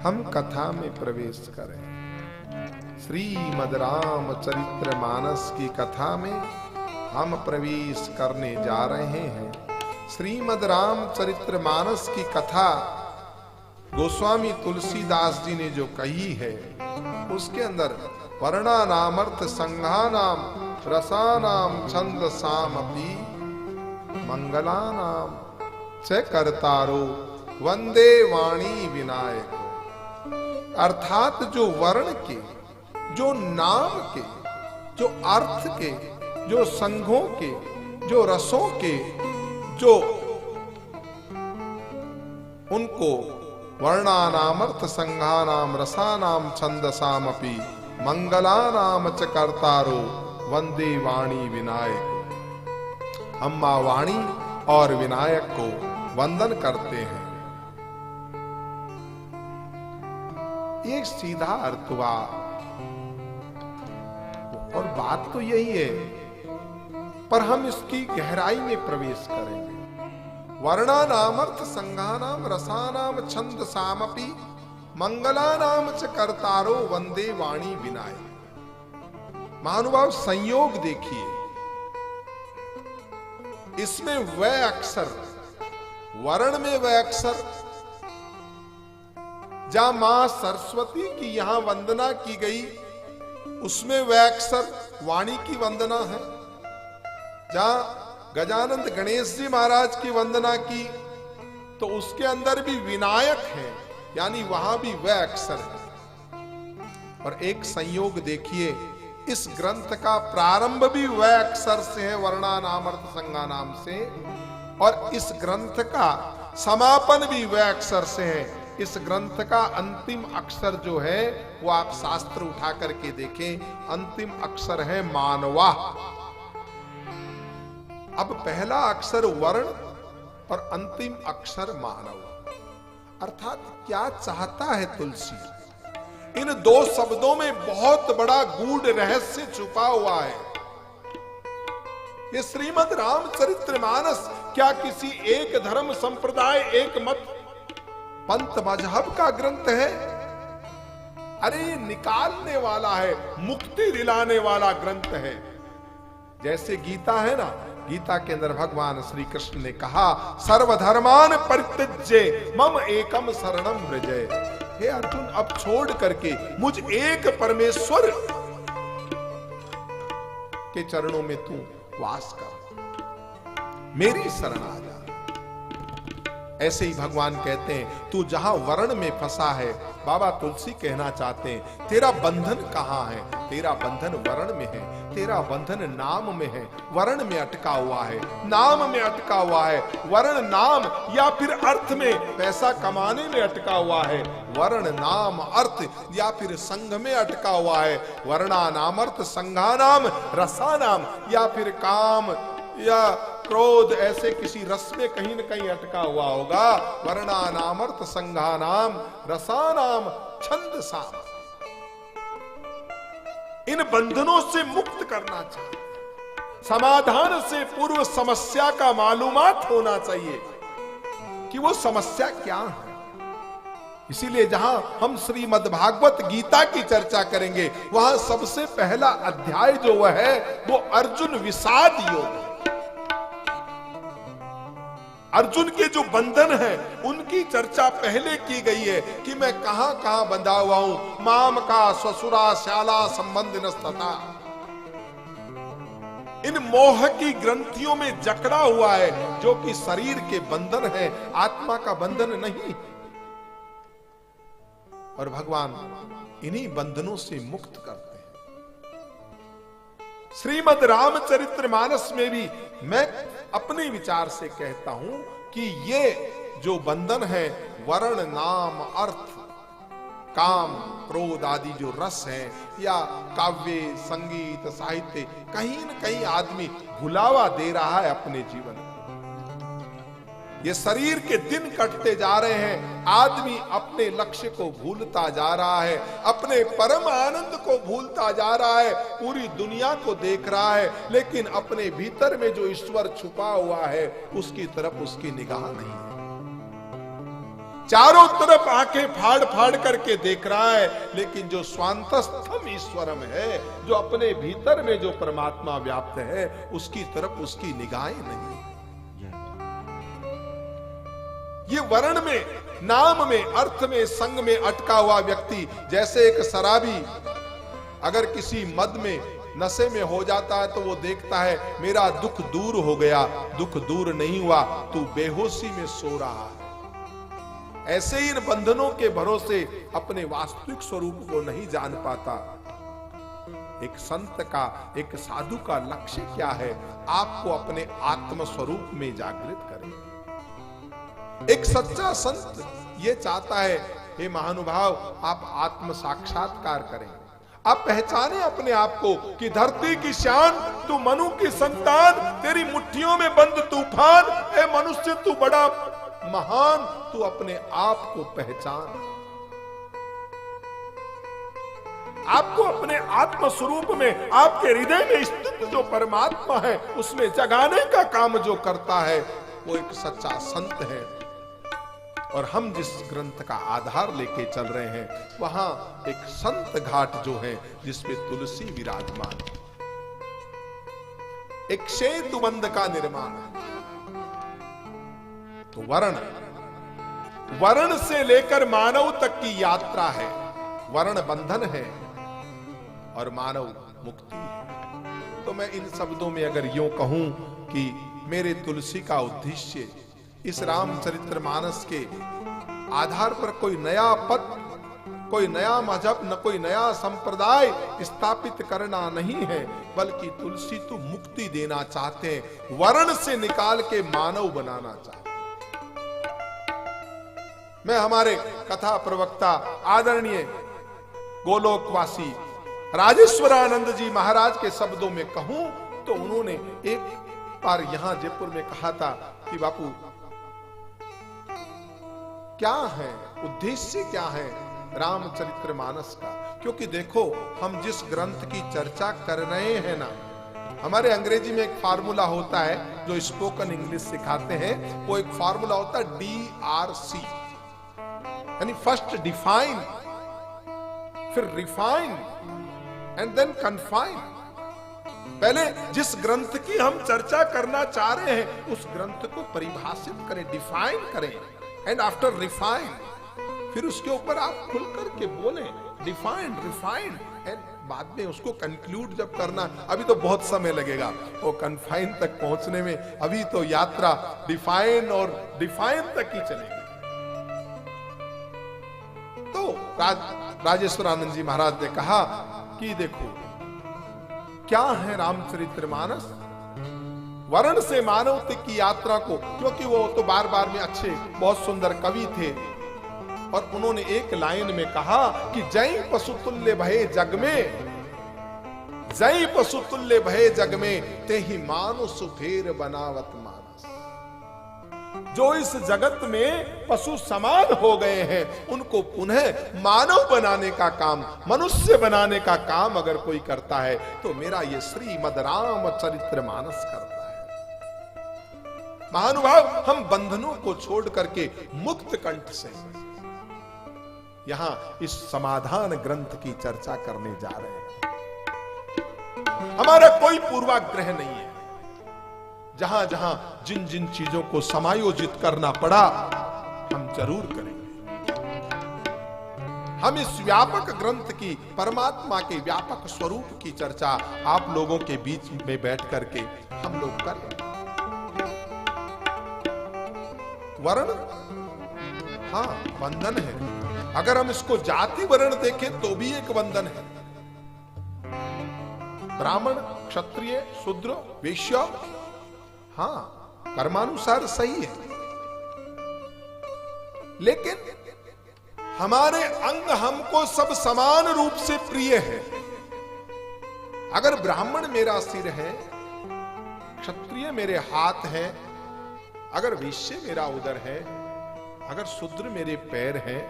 हम कथा में प्रवेश करें। श्रीमद् रामचरित्र मानस की कथा में हम प्रवेश करने जा रहे हैं। श्रीमद् रामचरित्र मानस की कथा गोस्वामी तुलसीदास जी ने जो कही है, उसके अंदर वर्णानामर्थ संघानाम रसानाम छंदसामपि मंगलानाम च कर्तारो वंदे वाणी विनायक। अर्थात जो वर्ण के, जो नाम के, जो अर्थ के, जो संघों के, जो रसों के, जो उनको वर्णानामर्थ संघानाम रसानाम छंदसामपि मंगलानाम च कर्तारो वंदे वाणी विनायक। हम मां वाणी और विनायक को वंदन करते हैं। एक सीधा अर्थ हुआ और बात तो यही है, पर हम इसकी गहराई में प्रवेश करेंगे। वर्णानामर्थ संघानाम रसानाम छंदसामपि मंगलानाम च कर्तारो वंदे वाणी विनायक। महानुभाव संयोग देखिए, इसमें वह अक्षर, वर्ण में वह अक्षर जहां मां सरस्वती की यहां वंदना की गई, उसमें वह अक्षर वाणी की वंदना है। जहां गजानंद गणेश जी महाराज की वंदना की, तो उसके अंदर भी विनायक है, यानी वहां भी वह अक्षर है। और एक संयोग देखिए, इस ग्रंथ का प्रारंभ भी वह अक्षर से है, वर्णानामर्थ संज्ञानाम से, और इस ग्रंथ का समापन भी वह अक्षर से है। इस ग्रंथ का अंतिम अक्षर जो है, वो आप शास्त्र उठा करके देखें, अंतिम अक्षर है मानवा। अब पहला अक्षर वर्ण और अंतिम अक्षर मानव। अर्थात क्या चाहता है तुलसी? इन दो शब्दों में बहुत बड़ा गूढ़ रहस्य छुपा हुआ है। ये श्रीमद् रामचरितमानस क्या किसी एक धर्म संप्रदाय, एक मत पंथ मजहब का ग्रंथ है? अरे ये निकालने वाला है, मुक्ति दिलाने वाला ग्रंथ है। जैसे गीता है ना, गीता के अंदर भगवान श्री कृष्ण ने कहा, सर्वधर्मान परित्यज्य मम एकम शरणम व्रजय। हे अर्जुन, अब छोड़ करके मुझ एक परमेश्वर के चरणों में तू वास कर, मेरी शरण आ जा। ऐसे ही भगवान कहते हैं, तू जहां वर्ण में फंसा है, बाबा तुलसी कहना चाहते हैं, तेरा बंधन कहां है? तेरा बंधन वर्ण में है, तेरा बंधन नाम में है। वर्ण में अटका हुआ है, नाम में अटका हुआ है, वर्ण नाम या फिर अर्थ में पैसा कमाने में अटका हुआ है, वर्ण नाम अर्थ या फिर संघ में अटका हुआ है, वर्णानामर्थ संघानाम रसानाम या फिर काम या क्रोध, ऐसे किसी रस में कहीं न कहीं अटका हुआ होगा। वर्णानामर्थ संघानाम रसानाम छंदसाम। इन बंधनों से मुक्त करना चाहिए। समाधान से पूर्व समस्या का मालूमात होना चाहिए कि वो समस्या क्या है। इसीलिए जहां हम श्रीमद् भागवत गीता की चर्चा करेंगे, वहां सबसे पहला अध्याय जो वह है, वो अर्जुन विषाद योग। अर्जुन के जो बंधन है, उनकी चर्चा पहले की गई है कि मैं कहां कहां बंधा हुआ हूं। माम का ससुरा श्याला संबंध नस्तता। इन मोह की ग्रंथियों में जकड़ा हुआ है, जो कि शरीर के बंधन है, आत्मा का बंधन नहीं। और भगवान इन्हीं बंधनों से मुक्त करते हैं। श्रीमद् रामचरितमानस में भी मैं अपने विचार से कहता हूं कि ये जो बंधन है, वर्ण नाम अर्थ काम क्रोध आदि जो रस है, या काव्य संगीत साहित्य, कहीं न कहीं आदमी भुलावा दे रहा है अपने जीवन में। ये शरीर के दिन कटते जा रहे हैं, आदमी अपने लक्ष्य को भूलता जा रहा है, अपने परम आनंद को भूलता जा रहा है, पूरी दुनिया को देख रहा है, लेकिन अपने भीतर में जो ईश्वर छुपा हुआ है, उसकी तरफ उसकी निगाह नहीं है। चारों तरफ आंखें फाड़ फाड़ करके देख रहा है, लेकिन जो स्वांतस्थम ईश्वरम है, जो अपने भीतर में जो परमात्मा व्याप्त है, उसकी तरफ उसकी निगाहें नहीं। ये वर्ण में, नाम में, अर्थ में, संग में अटका हुआ व्यक्ति, जैसे एक शराबी अगर किसी मद में, नशे में हो जाता है तो वो देखता है मेरा दुख दूर हो गया, दुख दूर नहीं हुआ, तू बेहोशी में सो रहा है। ऐसे ही इन बंधनों के भरोसे अपने वास्तविक स्वरूप को नहीं जान पाता। एक संत का, एक साधु का लक्ष्य क्या है? आपको अपने आत्म स्वरूप में जागृत करे। एक सच्चा संत ये चाहता है, हे महानुभाव, आप आत्म साक्षात्कार करें, आप पहचाने अपने आप को कि धरती की शान, तू मनु की संतान, तेरी मुट्ठियों में बंद तूफान, ए मनुष्य तू बड़ा महान, तू अपने आप को पहचान। आपको अपने आत्म स्वरूप में, आपके हृदय में स्थित जो परमात्मा है, उसमें जगाने का काम जो करता है, वो एक सच्चा संत है। और हम जिस ग्रंथ का आधार लेके चल रहे हैं, वहां एक संत घाट जो है, जिसमें तुलसी विराजमान, एक सेतु बंध का निर्माण। तो वर्ण से लेकर मानव तक की यात्रा है। वर्ण बंधन है और मानव मुक्ति है। तो मैं इन शब्दों में अगर यूं कहूं कि मेरे तुलसी का उद्देश्य इस रामचरितमानस के आधार पर कोई नया पद, कोई नया मजहब, न कोई नया संप्रदाय स्थापित करना नहीं है, बल्कि तुलसी तो मुक्ति देना चाहते हैं, वर्ण से निकाल के मानव बनाना चाहते हैं। मैं हमारे कथा प्रवक्ता आदरणीय गोलोकवासी राजेश्वरानंद जी महाराज के शब्दों में कहूं तो उन्होंने एक बार यहां जयपुर में कहा था कि बापू, क्या है उद्देश्य, क्या है रामचरितमानस का? क्योंकि देखो, हम जिस ग्रंथ की चर्चा कर रहे हैं ना, हमारे अंग्रेजी में एक फार्मूला होता है जो स्पोकन इंग्लिश सिखाते हैं, वो एक फार्मूला होता है DRC, यानी फर्स्ट डिफाइन, फिर रिफाइन एंड देन कन्फाइन। पहले जिस ग्रंथ की हम चर्चा करना चाह रहे हैं, उस ग्रंथ को परिभाषित करें, डिफाइन करें, एंड आफ्टर रिफाइन, फिर उसके ऊपर आप खुल करके बोलें, डिफाइंड, रिफाइंड, एंड बाद में उसको कंक्लूड जब करना, अभी तो बहुत समय लगेगा वो कन्फाइन तक पहुंचने में, अभी तो यात्रा डिफाइन और डिफाइन तक ही चलेगी। तो राजेश्वरानंद जी महाराज ने कहा कि देखो, क्या है रामचरितमानस? वर्ण से मानव तक की यात्रा को, क्योंकि वो तो बार बार में अच्छे, बहुत सुंदर कवि थे, और उन्होंने एक लाइन में कहा कि जय पशुतुल्य भये जग में, जय पशुतुल्य भये जग में, ते ही मानुष फेर बनावत मानस। जो इस जगत में पशु समान हो गए हैं, उनको पुनः मानव बनाने का काम, मनुष्य बनाने का काम अगर कोई करता है, तो मेरा ये श्रीमद् रामचरितमानस करता है। महानुभाव, हम बंधनों को छोड़ करके मुक्त कंठ से यहां इस समाधान ग्रंथ की चर्चा करने जा रहे हैं। हमारा कोई पूर्वाग्रह नहीं है। जहां जहां जिन जिन चीजों को समायोजित करना पड़ा, हम जरूर करेंगे। हम इस व्यापक ग्रंथ की, परमात्मा के व्यापक स्वरूप की चर्चा आप लोगों के बीच में बैठ करके हम लोग करें। वर्ण, हाँ, बंधन है। अगर हम इसको जाति वर्ण देखें तो भी एक बंधन है। ब्राह्मण, क्षत्रिय, शूद्र, वैश्य, हाँ, कर्मानुसार सही है, लेकिन हमारे अंग हमको सब समान रूप से प्रिय है। अगर ब्राह्मण मेरा सिर है, क्षत्रिय मेरे हाथ है, अगर वैश्य मेरा उदर है, अगर शूद्र मेरे पैर हैं,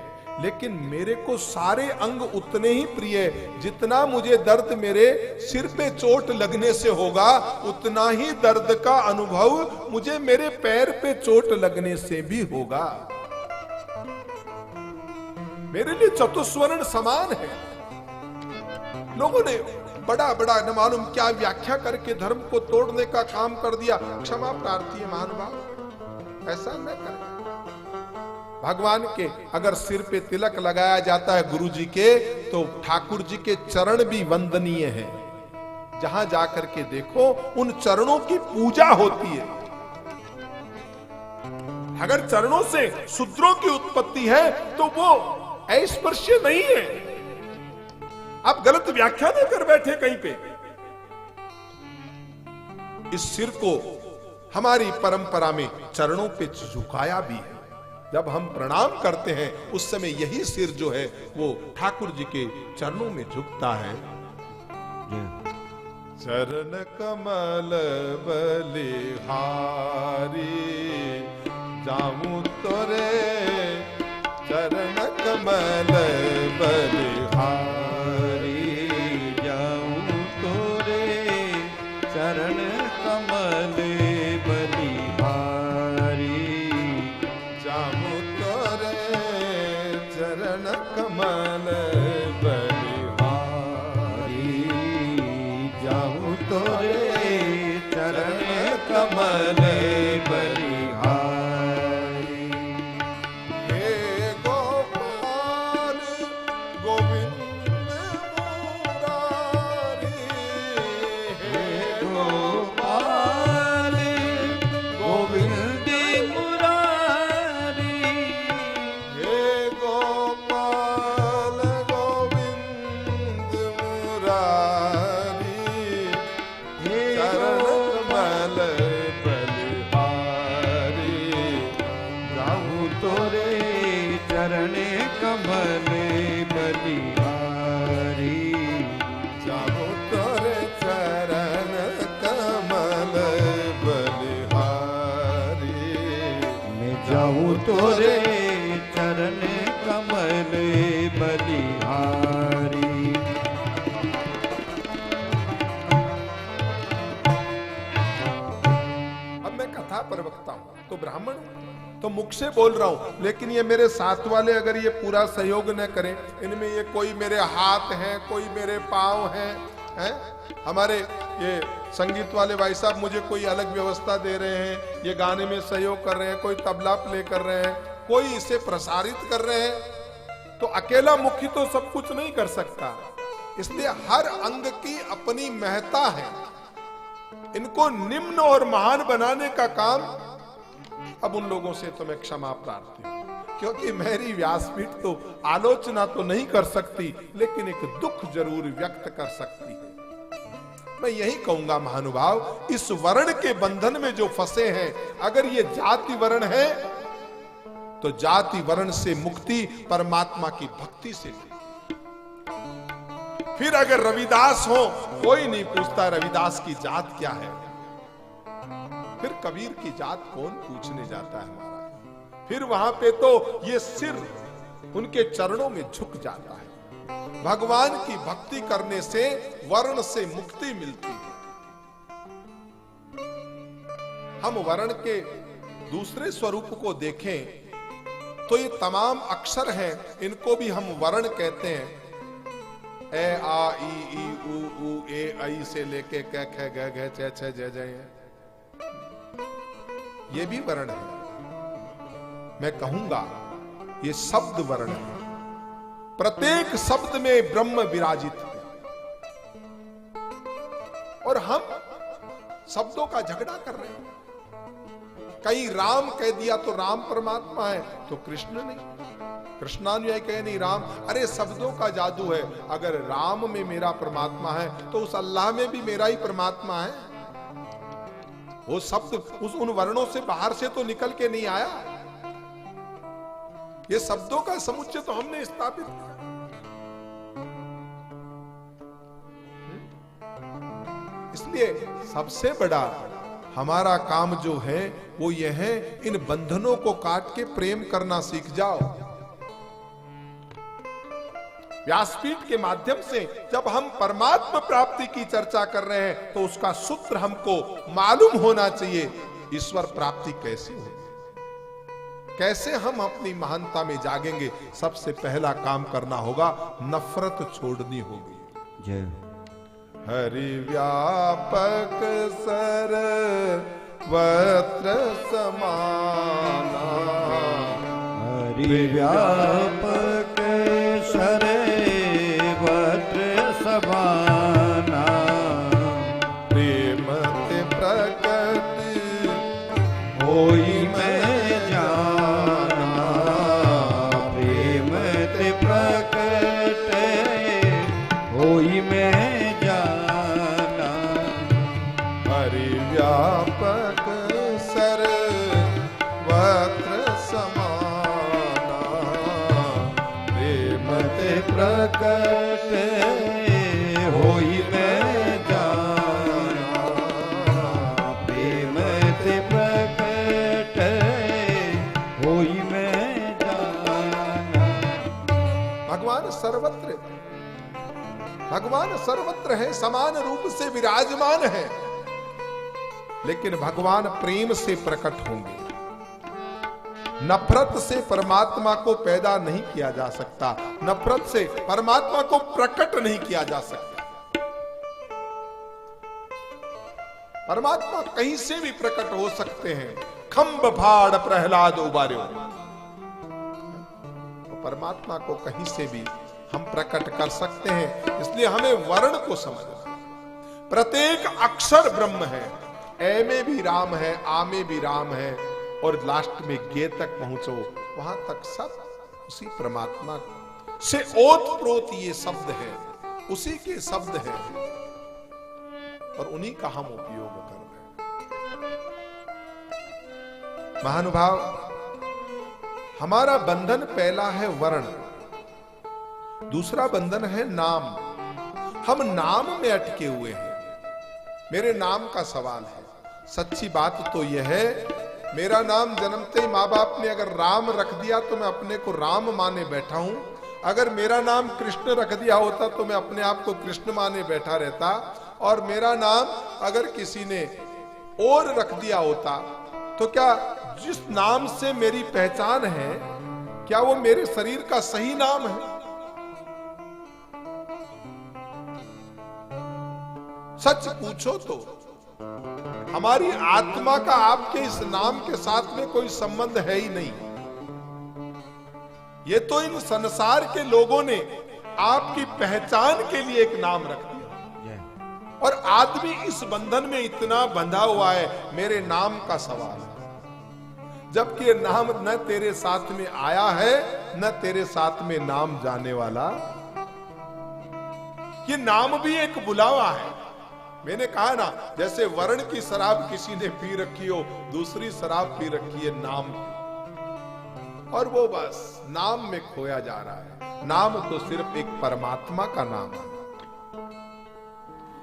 लेकिन मेरे को सारे अंग उतने ही प्रिय, जितना मुझे दर्द मेरे सिर पे चोट लगने से होगा, उतना ही दर्द का अनुभव मुझे मेरे पैर पे चोट लगने से भी होगा। मेरे लिए चतुस्वर्ण समान है। लोगों ने बड़ा बड़ा न मालूम क्या व्याख्या करके धर्म को तोड़ने का काम कर दिया। क्षमा प्रार्थी है महानुभाव, ऐसा न करें। भगवान के अगर सिर पे तिलक लगाया जाता है गुरु जी के, तो ठाकुर जी के चरण भी वंदनीय है। जहां जाकर के देखो उन चरणों की पूजा होती है। अगर चरणों से शूद्रों की उत्पत्ति है तो वो अस्पृश्य नहीं है। आप गलत व्याख्या न कर बैठे कहीं पे। इस सिर को हमारी परंपरा में चरणों पे झुकाया भी है। जब हम प्रणाम करते हैं उस समय यही सिर जो है वो ठाकुर जी के चरणों में झुकता है। चरण कमल बलिहारी जाऊं तोरे, चरण कमल बलिहारी जाऊं तोरे, चरण कमल बलिहारी जाऊं तोरे, चरण कमल बलिहारी जाऊं तोरे, चरण कमल बलिहारी। तोरे चरण कमल बलिहारी। अब मैं कथा प्रवक्ता हूं तो ब्राह्मण तो मुख से बोल रहा हूं, लेकिन ये मेरे साथ वाले अगर ये पूरा सहयोग न करें, इनमें ये कोई मेरे हाथ हैं, कोई मेरे पांव हैं, हमारे ये संगीत वाले भाई साहब मुझे कोई अलग व्यवस्था दे रहे हैं, ये गाने में सहयोग कर रहे हैं, कोई तबला प्ले कर रहे हैं, कोई इसे प्रसारित कर रहे हैं, तो अकेला मुखी तो सब कुछ नहीं कर सकता। इसलिए हर अंग की अपनी महत्ता है। इनको निम्न और महान बनाने का काम अब उन लोगों से तो मैं क्षमा प्रार्थी हूं, क्योंकि मेरी व्यासपीठ तो आलोचना तो नहीं कर सकती, लेकिन एक दुख जरूर व्यक्त कर सकती है। मैं यही कहूंगा महानुभाव, इस वर्ण के बंधन में जो फंसे हैं, अगर ये जाति वर्ण है तो जाति वर्ण से मुक्ति परमात्मा की भक्ति से मिलेगी। फिर अगर रविदास हो, कोई नहीं पूछता रविदास की जात क्या है। फिर कबीर की जात कौन पूछने जाता है हमारा। फिर वहां पे तो ये सिर उनके चरणों में झुक जाता है। भगवान की भक्ति करने से वर्ण से मुक्ति मिलती है। हम वर्ण के दूसरे स्वरूप को देखें तो ये तमाम अक्षर हैं, इनको भी हम वर्ण कहते हैं। ए आ ई ई उ ऊ ए आई से लेके क ख ग घ छ छ ज ज ये भी वर्ण है। मैं कहूंगा ये शब्द वर्ण है। प्रत्येक शब्द में ब्रह्म विराजित है। और हम शब्दों का झगड़ा कर रहे हैं। कहीं राम कह दिया तो राम परमात्मा है, तो कृष्ण नहीं। कृष्णानुयायी कहे नहीं राम। अरे शब्दों का जादू है। अगर राम में मेरा परमात्मा है तो उस अल्लाह में भी मेरा ही परमात्मा है। वो शब्द उन वर्णों से बाहर से तो निकल के नहीं आया। ये शब्दों का समुच्चय तो हमने स्थापित किया। इसलिए सबसे बड़ा हमारा काम जो है वो ये है, इन बंधनों को काट के प्रेम करना सीख जाओ। व्यासपीठ के माध्यम से जब हम परमात्मा प्राप्ति की चर्चा कर रहे हैं तो उसका सूत्र हमको मालूम होना चाहिए। ईश्वर प्राप्ति कैसे हो। कैसे हम अपनी महानता में जागेंगे? सबसे पहला काम करना होगा, नफरत छोड़नी होगी। जय हरि व्यापक सर्वत्र समाना, हरि व्यापक सर्वत्र समाना, प्रेम ते प्रकट होई मैं जाना, प्रेम ते प्रकट होई मैं जाना, हरि व्यापक सर्वत्र समाना, प्रेम ते प्रकट होई मैं जाना, प्रेम ते प्रकट होई मैं जाना। भगवान सर्वत्र है, समान रूप से विराजमान है, लेकिन भगवान प्रेम से प्रकट होंगे। नफरत से परमात्मा को पैदा नहीं किया जा सकता, नफरत से परमात्मा को प्रकट नहीं किया जा सकता। परमात्मा कहीं से भी प्रकट हो सकते हैं। खंब भाड़ प्रहलाद उबार्यो, तो परमात्मा को कहीं से भी हम प्रकट कर सकते हैं। इसलिए हमें वर्ण को समझना, प्रत्येक अक्षर ब्रह्म है। ए में भी राम है, आ में भी राम है, और लास्ट में गे तक पहुंचो, वहां तक सब उसी परमात्मा से ओत प्रोत ये शब्द है, उसी के शब्द हैं, और उन्हीं का हम उपयोग कर रहे हैं। महानुभाव, हमारा बंधन पहला है वर्ण, दूसरा बंधन है नाम। हम नाम में अटके हुए हैं। मेरे नाम का सवाल है। सच्ची बात तो यह है, मेरा नाम जन्मते ही माँ बाप ने अगर राम रख दिया तो मैं अपने को राम माने बैठा हूं। अगर मेरा नाम कृष्ण रख दिया होता तो मैं अपने आप को कृष्ण माने बैठा रहता। और मेरा नाम अगर किसी ने और रख दिया होता तो क्या जिस नाम से मेरी पहचान है, क्या वो मेरे शरीर का सही नाम है? सच पूछो तो हमारी आत्मा का आपके इस नाम के साथ में कोई संबंध है ही नहीं। ये तो इन संसार के लोगों ने आपकी पहचान के लिए एक नाम रख दिया, और आदमी इस बंधन में इतना बंधा हुआ है। मेरे नाम का सवाल है, जबकि ये नाम न तेरे साथ में आया है न तेरे साथ में नाम जाने वाला। ये नाम भी एक बुलावा है। मैंने कहा ना, जैसे वर्ण की शराब किसी ने पी रखी हो, दूसरी शराब पी रखी है नाम की, और वो बस नाम में खोया जा रहा है। नाम तो सिर्फ एक परमात्मा का नाम है,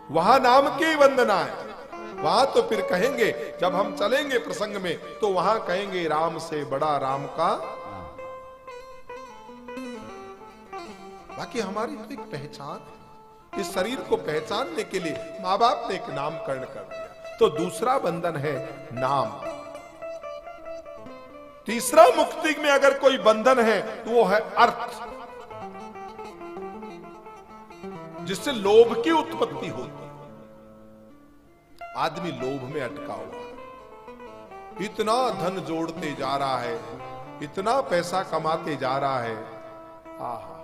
वहां नाम की वंदना है। वहां तो फिर कहेंगे, जब हम चलेंगे प्रसंग में तो वहां कहेंगे राम से बड़ा राम का। बाकी हमारी तो एक पहचान है। इस शरीर को पहचानने के लिए माँ बाप ने एक नामकरण कर दिया। तो दूसरा बंधन है नाम। तीसरा मुक्ति में अगर कोई बंधन है तो वो है अर्थ, जिससे लोभ की उत्पत्ति होती है। आदमी लोभ में अटका हुआ, इतना धन जोड़ते जा रहा है, इतना पैसा कमाते जा रहा है। आहा,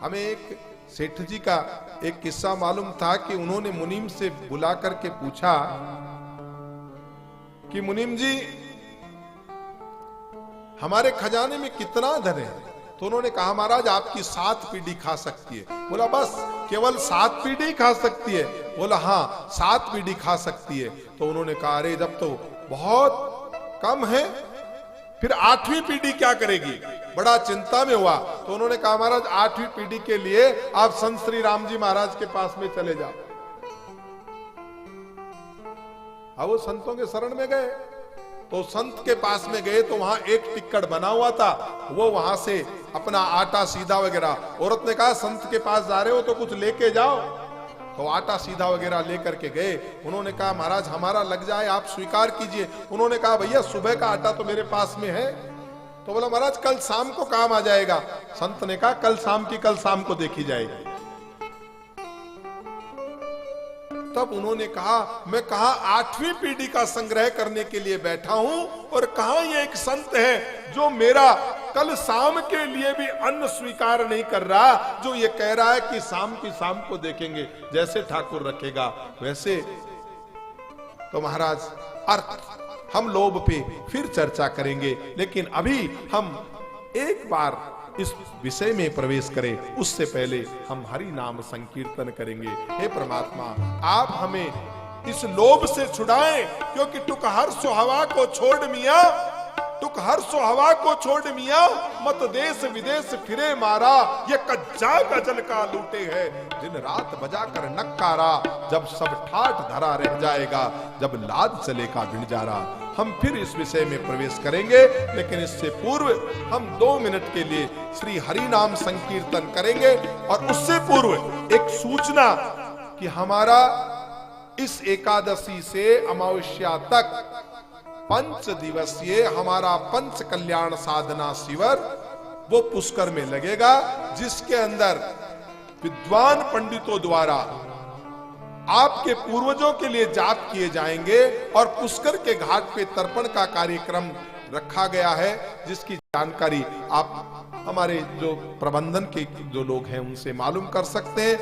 हमें एक सेठ जी का एक किस्सा मालूम था कि उन्होंने मुनीम से बुला करके पूछा कि मुनीम जी, हमारे खजाने में कितना धन है? तो उन्होंने कहा महाराज आपकी 7 पीढ़ी खा सकती है। बोला बस केवल 7 पीढ़ी खा सकती है? बोला हाँ 7 पीढ़ी खा सकती है। तो उन्होंने कहा अरे जब तो बहुत कम है, फिर 8वीं पीढ़ी क्या करेगी? बड़ा चिंता में हुआ। तो उन्होंने कहा महाराज 8वीं पीढ़ी के लिए आप संत श्री राम जी महाराज के पास में चले जाओ। अब वो संतों के शरण में गए, तो संत के पास में गए तो वहां एक टिक्कड़ बना हुआ था, वो वहां से अपना आटा सीधा वगैरह। औरत ने कहा संत के पास जा रहे हो तो कुछ लेके जाओ। तो आटा सीधा वगैरह लेकर के गए। उन्होंने कहा महाराज हमारा लग जाए, आप स्वीकार कीजिए। उन्होंने कहा भैया सुबह का आटा तो मेरे पास में है। तो बोला महाराज कल शाम को काम आ जाएगा। संत ने कहा कल शाम को देखी जाएगी। तब उन्होंने कहा मैं कहा 8वीं पीढ़ी का संग्रह करने के लिए बैठा हूं, और कहा ये एक संत है जो मेरा कल शाम के लिए भी अन्न स्वीकार नहीं कर रहा, जो ये कह रहा है कि शाम को देखेंगे, जैसे ठाकुर रखेगा वैसे। तो महाराज अर्थ हम लोभ पे फिर चर्चा करेंगे, लेकिन अभी हम एक बार इस विषय में प्रवेश करें, उससे पहले हम हरि नाम संकीर्तन करेंगे। हे परमात्मा आप हमें इस लोभ से छुड़ाएं, क्योंकि टुक हर सुहावा को छोड़ मिया, टुक हर सुहावा को छोड़ मिया, मत देश विदेश फिरे मारा, ये कज्जा गजल का लूटे है, दिन रात बजा कर नक्कारा, जब सब ठाठ धरा रह जाएगा, जब लाद चलेगा भिंजारा। हम फिर इस विषय में प्रवेश करेंगे, लेकिन इससे पूर्व हम 2 मिनट के लिए श्री हरि नाम संकीर्तन करेंगे। और उससे पूर्व एक सूचना कि हमारा इस एकादशी से अमावस्या तक 5 दिवसीय हमारा पंच कल्याण साधना शिविर वो पुष्कर में लगेगा, जिसके अंदर विद्वान पंडितों द्वारा आपके पूर्वजों के लिए जाप किए जाएंगे, और पुष्कर के घाट पे तर्पण का कार्यक्रम रखा गया है, जिसकी जानकारी आप हमारे जो प्रबंधन के जो लोग हैं उनसे मालूम कर सकते हैं।